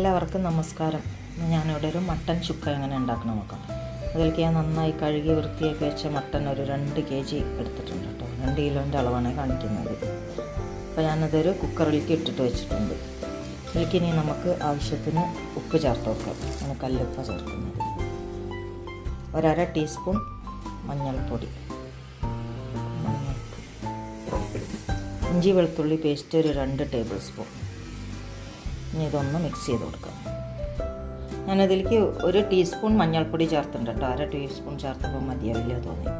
എല്ലാവർക്കും നമസ്കാരം. ഞാനിവിടെ ഒരു മട്ടൻ ചുക്ക എങ്ങനെ ഉണ്ടാക്കണം നോക്കാം. അതിലേക്ക് ഞാൻ നന്നായി കഴുകി വൃത്തിയാക്കി വെച്ച മട്ടൻ ഒരു 2 kg എടുത്തിട്ടുണ്ട് കേട്ടോ. 2 കിലോൻ്റെ അളവാണ് കാണിക്കുന്നത്. അപ്പോൾ ഞാനതൊരു കുക്കറിലേക്ക് ഇട്ടിട്ട് വെച്ചിട്ടുണ്ട്. ഇതിലേക്ക് ഇനി നമുക്ക് ആവശ്യത്തിന് ഉപ്പ് ചേർത്ത് കൊടുക്കാം. ഞാൻ കല്ലുപ്പ ചേർക്കുന്നത്. 1/2 ടീസ്പൂൺ മഞ്ഞൾപ്പൊടി, ഇഞ്ചി വെളുത്തുള്ളി പേസ്റ്റ് ഒരു 2 ടേബിൾ സ്പൂൺ. ഇനി ഇതൊന്ന് മിക്സ് ചെയ്ത് കൊടുക്കാം. ഞാനതിലേക്ക് 1 ടീസ്പൂൺ മഞ്ഞൾപ്പൊടി ചേർത്തിട്ടുണ്ട് കേട്ടോ. 1/2 ടീസ്പൂൺ ചേർത്തപ്പോൾ മതിയാവില്ല തോന്നി.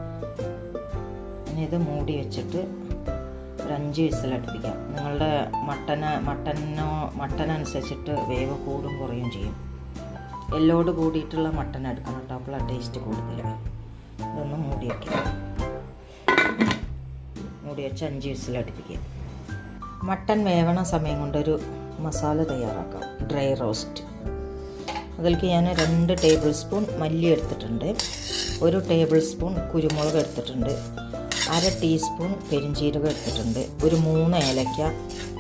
ഇനി ഇത് മൂടി വെച്ചിട്ട് ഒരു 5 വിസിലടുപ്പിക്കാം. നിങ്ങളുടെ മട്ടനനുസരിച്ചിട്ട് വേവ് കൂടും കുറയും ചെയ്യും. എല്ലോട് കൂടിയിട്ടുള്ള മട്ടൻ എടുക്കണം കേട്ടോ, അപ്പോൾ ടേസ്റ്റ് കൂടുതൽ. ഇതൊന്ന് മൂടി വയ്ക്കാം. മൂടി വെച്ച് 5 വിസിലടുപ്പിക്കാം. മട്ടൻ വേവണ സമയം കൊണ്ടൊരു മസാല തയ്യാറാക്കാം. Dry roast. അതിലേക്ക് ഞാൻ 2 ടേബിൾ സ്പൂൺ മല്ലി എടുത്തിട്ടുണ്ട്, 1 ടേബിൾ സ്പൂൺ കുരുമുളക് എടുത്തിട്ടുണ്ട്, 1/2 ടീസ്പൂൺ പെരിഞ്ചീരകം എടുത്തിട്ടുണ്ട്, ഒരു 3 ഏലക്ക,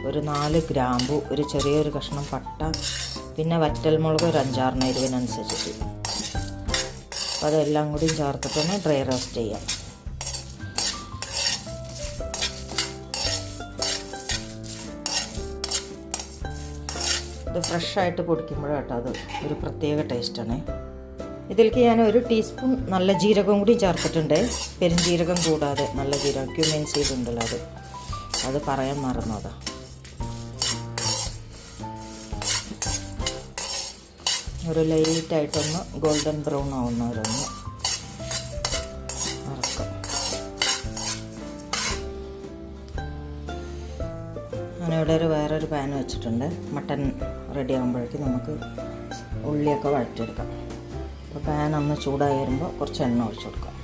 ഒരു 4 ഗ്രാമ്പു, ഒരു ചെറിയൊരു കഷ്ണം പട്ട, പിന്നെ വറ്റൽമുളക് ഒരു 5-6 എരിവിനനുസരിച്ചിട്ട്. അപ്പോൾ അതെല്ലാം കൂടി ചേർത്തിട്ടൊന്ന് ഡ്രൈ റോസ്റ്റ് ചെയ്യാം. ഇത് ഫ്രഷായിട്ട് പൊടിക്കുമ്പോഴാട്ടോ അത് ഒരു പ്രത്യേക ടേസ്റ്റാണ്. ഇതിലേക്ക് ഞാൻ 1 ടീസ്പൂൺ നല്ല ജീരകം കൂടി ചേർത്തിട്ടുണ്ട്. പെരുംജീരകം കൂടാതെ നല്ല ജീരകം, ക്യുമിൻ സീഡ് ഉണ്ടല്ലോ, അത് പറയാൻ മറന്നതാ. ഒരു ലൈറ്റായിട്ടൊന്ന് ഗോൾഡൻ ബ്രൗൺ ആവുന്നവരൊന്ന് വറക്കാം. ഞാനിവിടെ വേറൊരു പാൻ വെച്ചിട്ടുണ്ട്. മട്ടൻ റെഡി ആകുമ്പോഴേക്കും നമുക്ക് ഉള്ളിയൊക്കെ വഴറ്റിയെടുക്കാം. അപ്പോൾ പാൻ ഒന്ന് ചൂടായി വരുമ്പോൾ കുറച്ച് എണ്ണ ഒഴിച്ചു കൊടുക്കാം.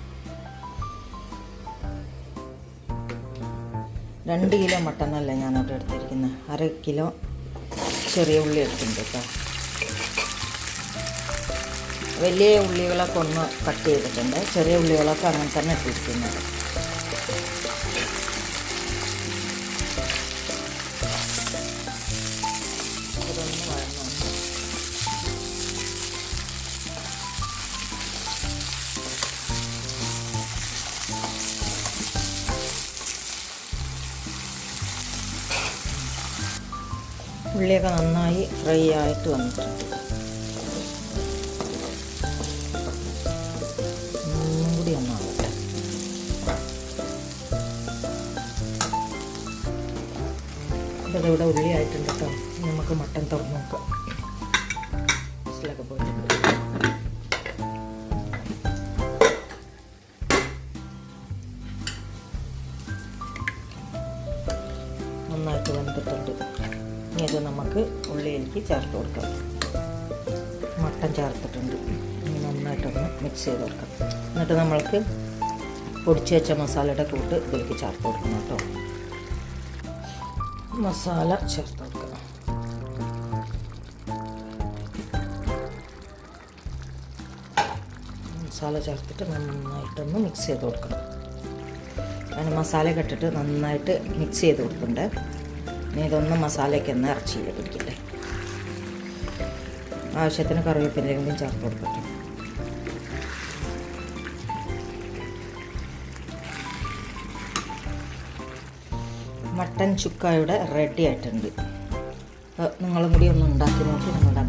2 കിലോ മട്ടനല്ല ഞാനിവിടെ എടുത്തിരിക്കുന്നത്, 1/2 കിലോ ചെറിയ ഉള്ളി എടുത്തിട്ടുണ്ട് കേട്ടോ. വലിയ ഉള്ളികളൊക്കെ ഒന്ന് കട്ട് ചെയ്തിട്ടുണ്ട്, ചെറിയ ഉള്ളികളൊക്കെ അങ്ങനെ തന്നെ ഇട്ടിരിക്കുന്നത്. ഉള്ളിയൊക്കെ നന്നായി ഫ്രൈ ആയിട്ട് വന്നിട്ടുണ്ട്. ഒന്നും കൂടി ഒന്നാവട്ടെ. ഇതിവിടെ ഉള്ളി ആയിട്ടുണ്ട് കേട്ടോ. നമുക്ക് മട്ടൻ തുറന്ന് നോക്കാം. വിസിലൊക്കെ പോയിട്ടുണ്ട്. നന്നായിട്ട് വെന്തിട്ടുണ്ട്. ഇനി ഇത് നമുക്ക് ഉള്ളിയിലേക്ക് ചേർത്ത് കൊടുക്കാം. മട്ടൻ ചേർത്തിട്ടുണ്ട്. ഇനി നന്നായിട്ടൊന്ന് മിക്സ് ചെയ്ത് കൊടുക്കാം. എന്നിട്ട് നമ്മൾക്ക് പൊടിച്ച് വെച്ച മസാലയുടെ കൂട്ട് ഇതിലേക്ക് ചേർത്ത് കൊടുക്കണം കേട്ടോ. മസാല ചേർത്ത് കൊടുക്കണം. മസാല ചേർത്തിട്ട് നന്നായിട്ടൊന്ന് മിക്സ് ചെയ്ത് കൊടുക്കണം. അങ്ങനെ മസാല ഇട്ടിട്ട് നന്നായിട്ട് മിക്സ് ചെയ്ത് കൊടുക്കണ്ടേ. ഇനി ഇതൊന്ന് മസാലയ്ക്ക് ഒന്ന് ഇറച്ചിയിൽ പിടിക്കട്ടെ. ആവശ്യത്തിന് കറിവേപ്പിലയും കൂടി ചേർത്ത് കൊടുക്കട്ടെ. മട്ടൻ ചുക്ക ഇവിടെ റെഡി ആയിട്ടുണ്ട്. നിങ്ങളും കൂടി ഒന്ന് ഉണ്ടാക്കി നോക്കി നിങ്ങളുടെ